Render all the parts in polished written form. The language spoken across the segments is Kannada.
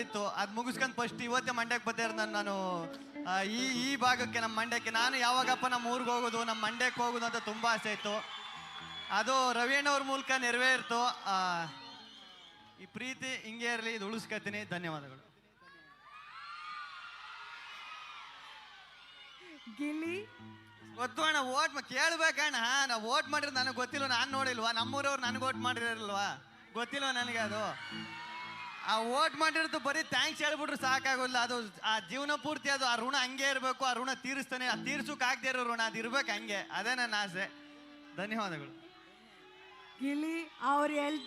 ಇತ್ತು, ಅದು ಮುಗಿಸ್ಕೊಂಡು ಫಸ್ಟ್ ಇವತ್ತೇ ಮಂಡ್ಯಕ್ಕೆ ಬರ್ತಾ ನಾನು ಈ ಭಾಗಕ್ಕೆ, ನಮ್ಮ ಮಂಡ್ಯಕ್ಕೆ. ನಾನು ಯಾವಾಗಪ್ಪ ನಮ್ಮ ಊರಿಗೆ ಹೋಗೋದು, ನಮ್ಮ ಮಂಡ್ಯಕ್ಕೆ ಹೋಗೋದು ಅಂತ ತುಂಬ ಆಸೆ ಇತ್ತು. ಅದು ರವಿಯಣ್ಣವ್ರ ಮೂಲಕ ನೆರವೇರ್ತು. ಈ ಪ್ರೀತಿ ಹಿಂಗೆ ಇರಲಿ, ಇದು ಉಳಿಸ್ಕೊತೀನಿ. ಧನ್ಯವಾದಗಳು. ಗಿಲ್ಲಿ ಗೊತ್ತು ಅಣ್ಣ, ಓಟ್ ಕೇಳ್ಬೇಕಣ್ಣ. ನಾವು ಓಟ್ ಮಾಡಿರೋದು ನನಗೆ ಗೊತ್ತಿಲ್ವ, ನಾನು ನೋಡಿಲ್ವಾ? ನಮ್ಮೂರವ್ರು ನನಗೆ ಓಟ್ ಮಾಡಿರಲ್ವಾ? ಗೊತ್ತಿಲ್ವ ನನಗೆ ಅದು. ಆ ಓಟ್ ಮಾಡಿರೋದು ಬರೀ ಥ್ಯಾಂಕ್ಸ್ ಹೇಳ್ಬಿಟ್ರು ಸಾಕಾಗೋಲ್ಲ. ಅದು ಆ ಜೀವನ ಪೂರ್ತಿ ಅದು ಆ ಋಣ ಹಂಗೆ ಇರಬೇಕು. ಆ ಋಣ ತೀರಿಸ್ತಾನೆ, ಆ ತೀರ್ಸೋಕೆ ಆಗದೆ ಇರೋ ಋಣ ಅದು ಇರ್ಬೇಕು ಹಂಗೆ. ಅದೇ ನನ್ನ ಆಸೆ. ಧನ್ಯವಾದಗಳು. ಗಿಲ್ಲಿ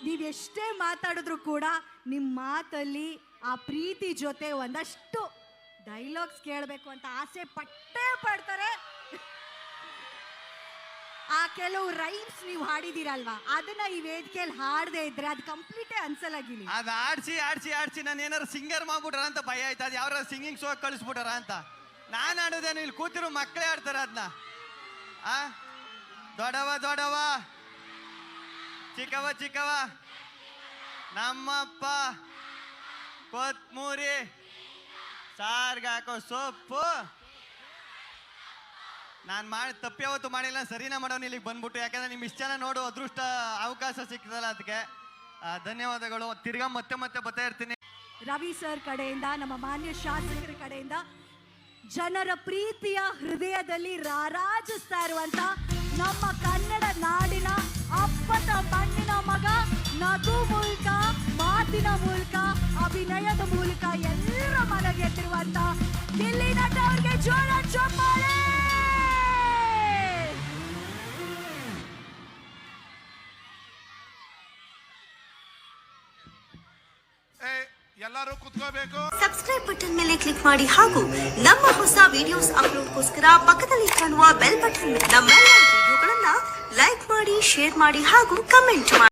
ನೀವು ಎಷ್ಟೇ ಮಾತಾಡಿದ್ರು ಕೂಡ ನಿಮ್ಮ ಮಾತಲ್ಲಿ ಆ ಪ್ರೀತಿ ಜೊತೆ ಒಂದಷ್ಟು ಡೈಲಾಗ್ಸ್ ಕೇಳಬೇಕು ಅಂತ ಆಸೆ ಪಟ್ಟೇ ಪಡ್ತಾರೆ. ಆ ಕೆಲವು ರೈಮ್ಸ್ ನೀವು ಹಾಡಿದಿರಲ್ವಾ, ಅದನ್ನ ಈ ವೇದಿಕೆಯಲ್ಲಿ ಹಾಡದೆ ಇದ್ರೆ ಅದು ಕಂಪ್ಲೀಟೇ ಅನ್ಸಲ್ಲ ಗಿಲ್ಲಿ. ಅದು ಆಡ್ಸಿ ಆಡ್ಸಿ ಆಡ್ಸಿ ನಾನು ಏನಾರು ಸಿಂಗರ್ ಮಾಡ್ಬಿಟ್ರ ಅಂತ ಭಯ ಆಯ್ತು. ಅದು ಯಾರು ಸಿಂಗಿಂಗ್ ಶೋ ಕಳಿಸ್ಬಿಟ್ಟಾರ ಅಂತ. ನಾನು ಆಡೋದೇನು, ಇಲ್ಲಿ ಕೂತಿರೋ ಮಕ್ಕಳೇ ಆಡ್ತಾರೆ ಅದನ್ನ. ದೊಡವ ದೊಡವ, ಚಿಕ್ಕವ ಚಿಕ್ಕವ, ನಮ್ಮಪ್ಪ ಕೊತ್ಮೂರಿ, ಸಾರ್ಗೆ ಹಾಕೋ ಸೊಪ್ಪು. ನಾನು ಮಾಡಿ ತಪ್ಪು ಯಾವತ್ತು ಮಾಡಿಲ್ಲ, ಸರಿನಾ ಮಾಡೋನು ಇಲ್ಲಿಗೆ ಬಂದ್ಬಿಟ್ಟು. ಯಾಕಂದ್ರೆ ನಿಮ್ ಇಷ್ಟ ಜನ ನೋಡು ಅದೃಷ್ಟ ಅವಕಾಶ ಸಿಗ್ತದಲ್ಲ, ಅದಕ್ಕೆ ಧನ್ಯವಾದಗಳು. ತಿರ್ಗಾ ಮತ್ತೆ ಮತ್ತೆ ಬರ್ತಾ ಇರ್ತೀನಿ. ರವಿ ಸರ್ ಕಡೆಯಿಂದ, ನಮ್ಮ ಮಾನ್ಯ ಶಾಸಕರ ಕಡೆಯಿಂದ ಜನರ ಪ್ರೀತಿಯ ಹೃದಯದಲ್ಲಿ ರಾರಾಜಿಸ್ತಾ ಇರುವಂತ ನಮ್ಮ ಕನ್ನಡ ನಾಡಿನ ಅಪ್ಪಟ ಮಣ್ಣಿನ ಮಗ, ನಗು ಮೂಲಕ, ಮಾತಿನ ಮೂಲಕ, ಅಭಿನಯದ ಮೂಲಕ ಎಲ್ಲರ ಮನೆಗೆ ಎತ್ತಿರುವಂತ ಗಿಲ್ಲಿ ನಟ ಅವ್ರಿಗೆ ಜೋರ ಚಪ್ಪಾಳೆ. ಎಲ್ಲರೂ ಕುತ್ಕೋಬೇಕು. ಸಬ್ಸ್ಕ್ರೈಬ್ ಬಟನ್ ಮೇಲೆ ಕ್ಲಿಕ್ ಮಾಡಿ ಹಾಗೂ ನಮ್ಮ ಹೊಸ ವಿಡಿಯೋಸ್ ಅಪ್ಲೋಡ್ಗೋಸ್ಕರ ಪಕ್ಕದಲ್ಲಿ ಕಾಣುವ ಬೆಲ್ ಬಟನ್ ನಮ್ಮೆಲ್ಲ ವಿಡಿಯೋಗಳನ್ನ ಲೈಕ್ ಮಾಡಿ, ಶೇರ್ ಮಾಡಿ ಹಾಗೂ ಕಮೆಂಟ್ ಮಾಡಿ.